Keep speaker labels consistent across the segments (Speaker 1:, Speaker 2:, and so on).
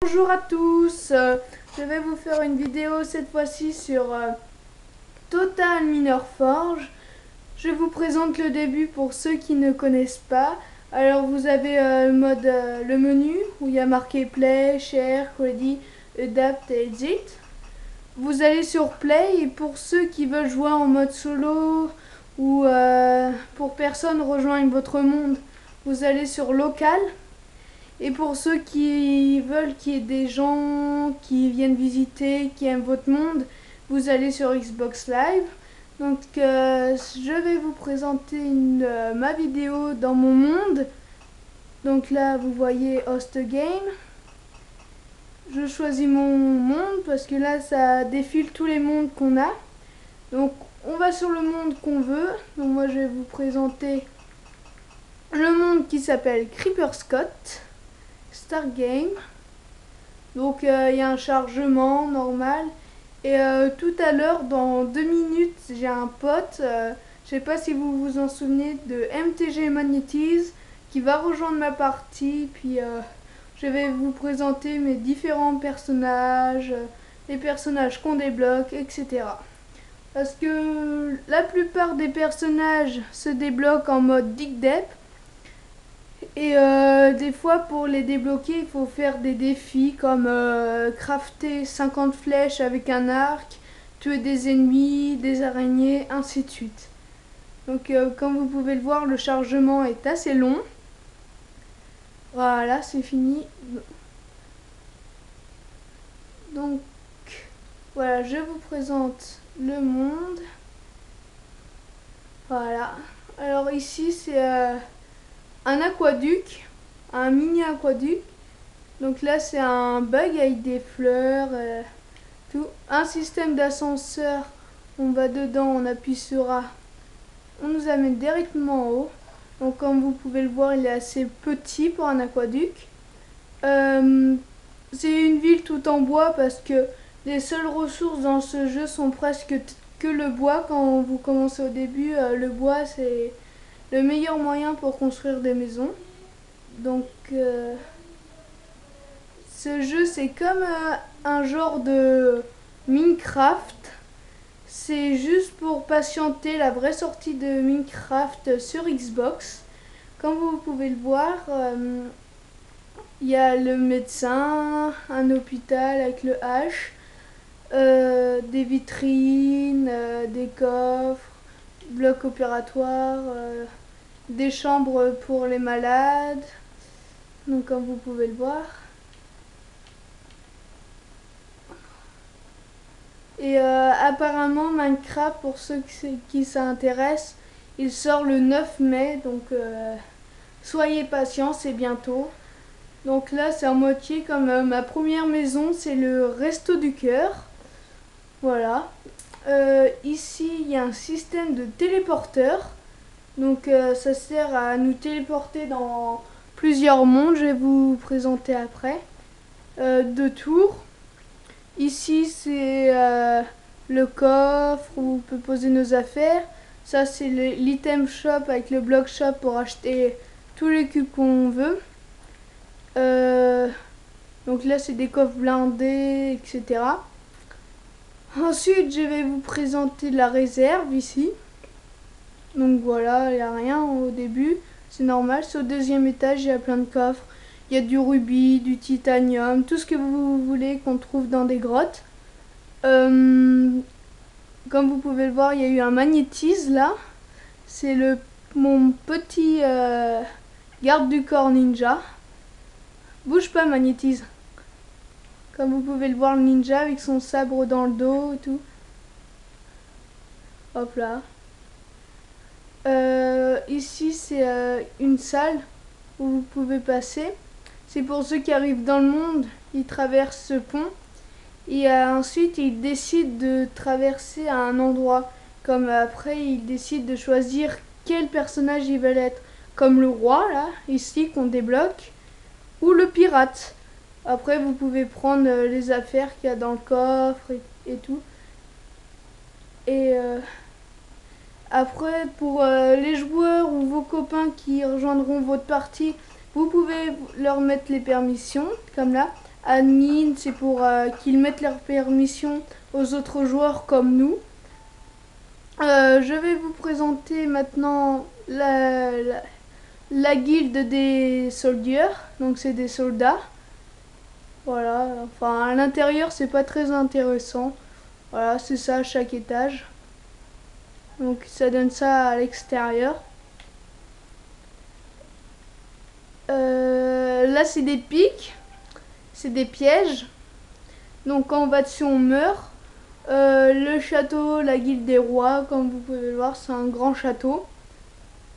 Speaker 1: Bonjour à tous, je vais vous faire une vidéo cette fois-ci sur Total Miner Forge. Je vous présente le début pour ceux qui ne connaissent pas. Alors vous avez le menu où il y a marqué Play, Share, Ready, Adapt et Exit. Vous allez sur Play et pour ceux qui veulent jouer en mode solo ou pour personne rejoindre votre monde, vous allez sur Local. Et pour ceux qui veulent qu'il y ait des gens qui viennent visiter, qui aiment votre monde, vous allez sur Xbox Live. Donc je vais vous présenter ma vidéo dans mon monde. Donc là vous voyez Host Game. Je choisis mon monde parce que là ça défile tous les mondes qu'on a. Donc on va sur le monde qu'on veut. Donc moi je vais vous présenter le monde qui s'appelle Creeper Scott. Start Game. Donc il y a un chargement normal. Et tout à l'heure, dans 2 minutes, j'ai un pote, je sais pas si vous vous en souvenez, de MTG Magnétise, qui va rejoindre ma partie. Puis je vais vous présenter mes différents personnages, les personnages qu'on débloque, etc. Parce que la plupart des personnages se débloquent en mode Dig Dep. Et des fois pour les débloquer il faut faire des défis comme crafter 50 flèches avec un arc, tuer des ennemis, des araignées, ainsi de suite. Donc comme vous pouvez le voir, le chargement est assez long. Voilà, c'est fini. Donc voilà, je vous présente le monde. Voilà. Alors ici c'est un aquaduc, un mini aquaduc. Donc là c'est un bug avec des fleurs, tout. Un système d'ascenseur, on va dedans, on appuie sur A, on nous amène directement en haut. Donc comme vous pouvez le voir, il est assez petit pour un aquaduc. C'est une ville tout en bois parce que les seules ressources dans ce jeu sont presque que le bois. Quand vous commencez au début, le bois c'est le meilleur moyen pour construire des maisons. Donc ce jeu c'est comme un genre de Minecraft. C'est juste pour patienter la vraie sortie de Minecraft sur Xbox. Comme vous pouvez le voir, il y a le médecin, un hôpital avec le H, des vitrines, des coffres, blocs opératoires, des chambres pour les malades. Donc comme vous pouvez le voir. Et apparemment Minecraft, pour ceux qui s'intéressent, il sort le 9 mai. Donc soyez patients, c'est bientôt. Donc là c'est en moitié comme ma première maison, c'est le Resto du Cœur. Voilà. Ici il y a un système de téléporteur. Donc ça sert à nous téléporter dans plusieurs mondes, je vais vous présenter après. 2 tours. Ici c'est le coffre où on peut poser nos affaires. Ça c'est l'item shop avec le block shop pour acheter tous les cubes qu'on veut. Donc là c'est des coffres blindés, etc. Ensuite je vais vous présenter la réserve ici. Donc voilà, il n'y a rien au début, c'est normal. C'est au deuxième étage, il y a plein de coffres. Il y a du rubis, du titanium, tout ce que vous voulez qu'on trouve dans des grottes. Comme vous pouvez le voir, il y a eu un magnétise là. C'est mon petit garde du corps ninja. Bouge pas magnétise. Comme vous pouvez le voir, le ninja avec son sabre dans le dos et tout. Hop là. Ici c'est une salle où vous pouvez passer. C'est pour ceux qui arrivent dans le monde, ils traversent ce pont et ensuite ils décident de traverser à un endroit. Comme après ils décident de choisir quel personnage ils veulent être. Comme le roi là, ici qu'on débloque, ou le pirate. Après vous pouvez prendre les affaires qu'il y a dans le coffre et tout. Et après, pour les joueurs ou vos copains qui rejoindront votre partie, vous pouvez leur mettre les permissions, comme là. admin, c'est pour qu'ils mettent leurs permissions aux autres joueurs comme nous. Je vais vous présenter maintenant la guilde des soldiers. Donc c'est des soldats. Voilà, enfin à l'intérieur c'est pas très intéressant. Voilà, c'est ça à chaque étage. Donc ça donne ça à l'extérieur. Là c'est des pics, c'est des pièges. Donc quand on va dessus on meurt. Le château, la guilde des rois, comme vous pouvez le voir, c'est un grand château.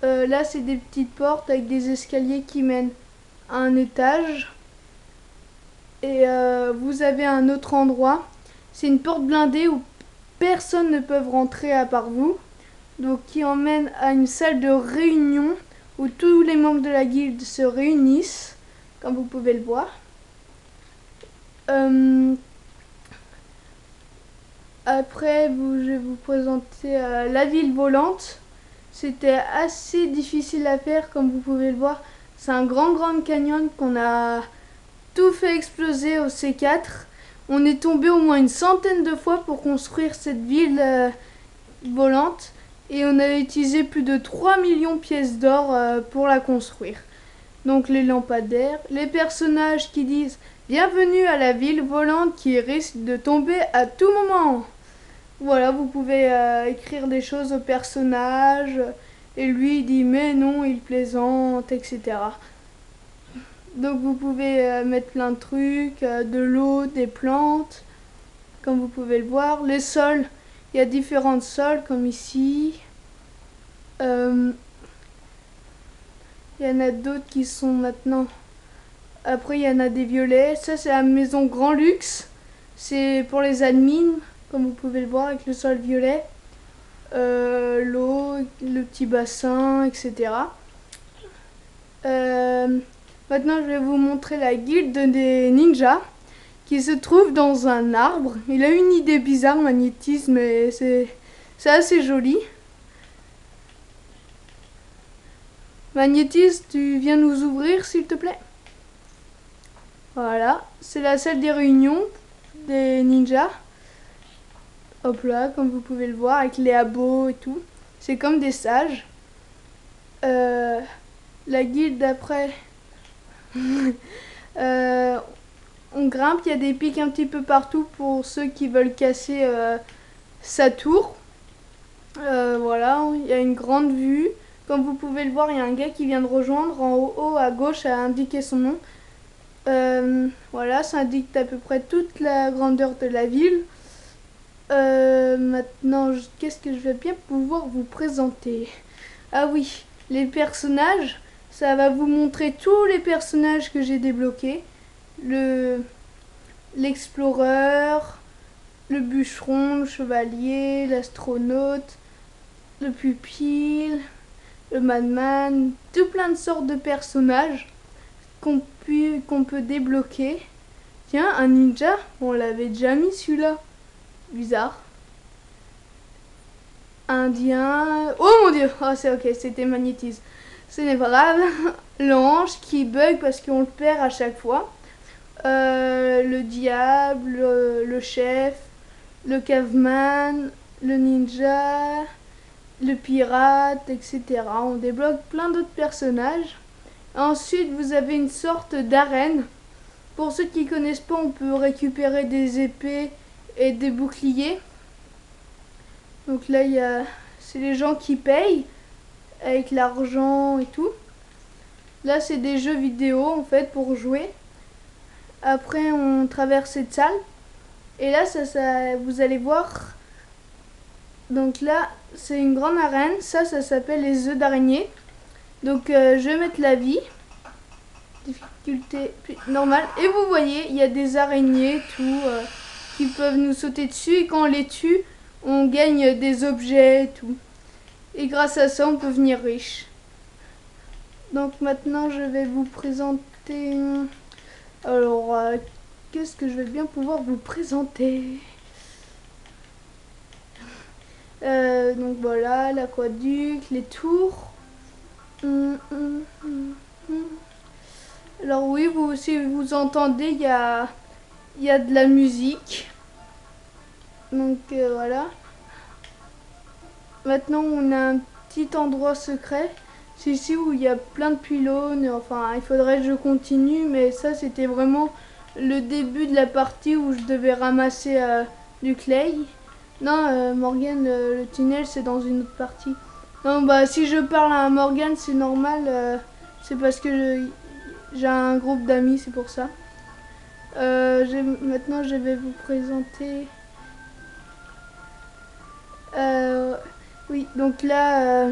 Speaker 1: Là c'est des petites portes avec des escaliers qui mènent à un étage. Et vous avez un autre endroit. C'est une porte blindée où personne ne peut rentrer à part vous. Donc qui emmène à une salle de réunion où tous les membres de la guilde se réunissent, comme vous pouvez le voir. Après, je vais vous présenter la ville volante. C'était assez difficile à faire, comme vous pouvez le voir. C'est un grand canyon qu'on a tout fait exploser au C4. On est tombé au moins une centaine de fois pour construire cette ville volante. Et on a utilisé plus de 3 millions de pièces d'or pour la construire. Donc les lampadaires, les personnages qui disent « Bienvenue à la ville volante qui risque de tomber à tout moment ». Voilà, vous pouvez écrire des choses au personnage. Et lui il dit « Mais non, il plaisante », etc. Donc vous pouvez mettre plein de trucs, de l'eau, des plantes, comme vous pouvez le voir. Les sols, il y a différents sols comme ici. Il y en a d'autres qui sont maintenant. Après il y en a des violets. Ça c'est la maison Grand Luxe. C'est pour les admins, comme vous pouvez le voir avec le sol violet. L'eau, le petit bassin, etc. Maintenant je vais vous montrer la guilde des ninjas qui se trouve dans un arbre. Il a une idée bizarre, magnétisme, mais c'est assez joli. Magnétisme, tu viens nous ouvrir s'il te plaît? Voilà, c'est la salle des réunions des ninjas. Hop là, comme vous pouvez le voir, avec les abos et tout. C'est comme des sages. La guilde d'après... on grimpe, il y a des pics un petit peu partout pour ceux qui veulent casser sa tour. Voilà, il y a une grande vue. Comme vous pouvez le voir, il y a un gars qui vient de rejoindre. En haut à gauche a indiqué son nom. Voilà, ça indique à peu près toute la grandeur de la ville. Maintenant, qu'est-ce que je vais bien pouvoir vous présenter? Ah oui, les personnages. Ça va vous montrer tous les personnages que j'ai débloqués. L'explorer, le bûcheron, le chevalier, l'astronaute, le pupille, le madman, tout plein de sortes de personnages qu'on peut débloquer. Tiens, un ninja, on l'avait déjà mis celui-là. Bizarre. Indien. Oh mon dieu! Oh, c'est ok, c'était magnétisme. Ce n'est pas grave. L'ange qui bug parce qu'on le perd à chaque fois. Le diable, le chef, le caveman, le ninja, le pirate, etc. On débloque plein d'autres personnages. Ensuite, vous avez une sorte d'arène. Pour ceux qui ne connaissent pas, on peut récupérer des épées et des boucliers. Donc là, c'est les gens qui payent avec l'argent et tout. Là, c'est des jeux vidéo en fait pour jouer. Après, on traverse cette salle. Et là, vous allez voir. Donc là, c'est une grande arène. Ça s'appelle les œufs d'araignée. Donc, je vais mettre la vie. Difficulté normale. Et vous voyez, il y a des araignées, tout, qui peuvent nous sauter dessus. Et quand on les tue, on gagne des objets et tout. Et grâce à ça, on peut devenir riche. Donc maintenant, je vais vous présenter... Alors, qu'est-ce que je vais bien pouvoir vous présenter? Donc voilà, l'aqueduc, les tours. Alors oui, si vous entendez, il y a de la musique. Donc voilà. Maintenant, on a un petit endroit secret. C'est ici où il y a plein de pylônes. Enfin, il faudrait que je continue, mais ça, c'était vraiment le début de la partie où je devais ramasser du clay. Non, Morgane, le tunnel, c'est dans une autre partie. Non, bah, si je parle à Morgane, c'est normal. C'est parce que j'ai un groupe d'amis, c'est pour ça. Maintenant, je vais vous présenter. Euh, oui, donc là,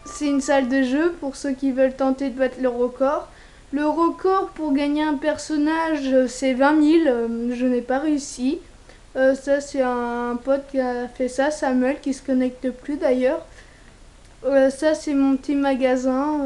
Speaker 1: c'est une salle de jeu pour ceux qui veulent tenter de battre le record. Le record pour gagner un personnage, c'est 20 000. Je n'ai pas réussi. Ça, c'est un pote qui a fait ça, Samuel, qui se connecte plus d'ailleurs. Ça, c'est mon petit magasin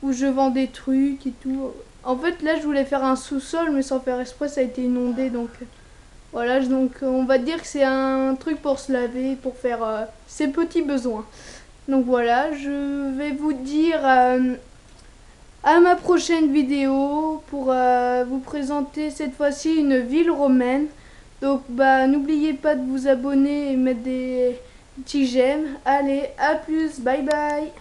Speaker 1: où je vends des trucs et tout. En fait, là, je voulais faire un sous-sol, mais sans faire exprès, ça a été inondé. Donc, voilà. Donc, on va dire que c'est un truc pour se laver, pour faire ses petits besoins. Donc, voilà. Je vais vous dire à ma prochaine vidéo pour vous présenter cette fois-ci une ville romaine. Donc, bah, n'oubliez pas de vous abonner et mettre des petits j'aime. Allez, à plus. Bye bye.